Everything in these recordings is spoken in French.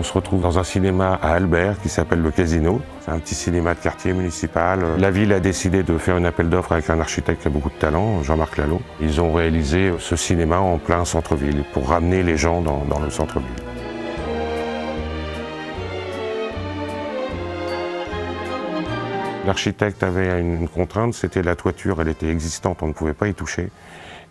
se retrouve dans un cinéma à Albert qui s'appelle le Casino. C'est un petit cinéma de quartier municipal. La ville a décidé de faire un appel d'offres avec un architecte qui a beaucoup de talent, Jean-Marc Lallot. Ils ont réalisé ce cinéma en plein centre-ville pour ramener les gens dans le centre-ville. L'architecte avait une contrainte, c'était la toiture, elle était existante, on ne pouvait pas y toucher.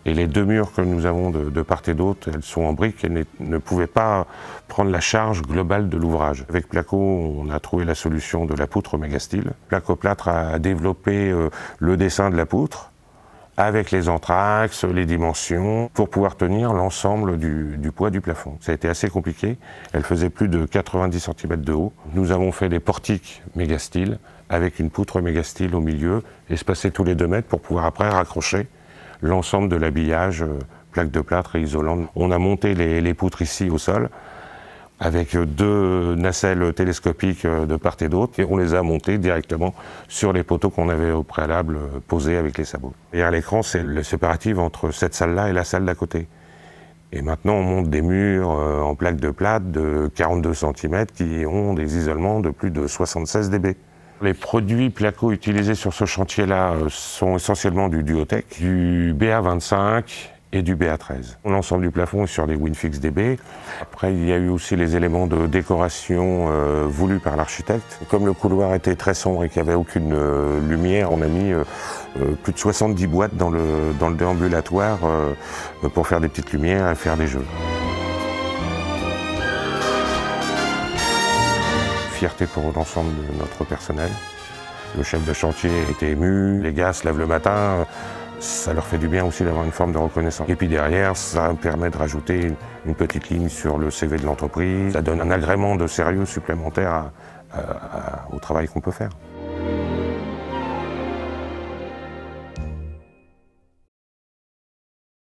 Et les deux murs que nous avons de part et d'autre, elles sont en briques, elles ne pouvaient pas prendre la charge globale de l'ouvrage. Avec Placo, on a trouvé la solution de la poutre Megasteel. Placo-Plâtre a développé le dessin de la poutre, avec les entraxes, les dimensions, pour pouvoir tenir l'ensemble du poids du plafond. Ça a été assez compliqué, elle faisait plus de 90 cm de haut. Nous avons fait des portiques Megasteel, avec une poutre Megasteel au milieu, espacée tous les 2 mètres pour pouvoir après raccrocher l'ensemble de l'habillage, plaque de plâtre et isolante. On a monté les poutres ici au sol, avec 2 nacelles télescopiques de part et d'autre, et on les a montées directement sur les poteaux qu'on avait au préalable posés avec les sabots. Derrière l'écran, c'est le séparatif entre cette salle-là et la salle d'à côté. Et maintenant, on monte des murs en plaque de plâtre de 42 cm qui ont des isolements de plus de 76 dB. Les produits Placo utilisés sur ce chantier-là sont essentiellement du Duotech, du BA25 et du BA13. L'ensemble du plafond est sur des Winfix DB. Après, il y a eu aussi les éléments de décoration voulus par l'architecte. Comme le couloir était très sombre et qu'il n'y avait aucune lumière, on a mis plus de 70 boîtes dans le déambulatoire pour faire des petites lumières et faire des jeux. Fierté pour l'ensemble de notre personnel. Le chef de chantier était ému, les gars se lèvent le matin, ça leur fait du bien aussi d'avoir une forme de reconnaissance. Et puis derrière, ça permet de rajouter une petite ligne sur le CV de l'entreprise, ça donne un agrément de sérieux supplémentaire au travail qu'on peut faire.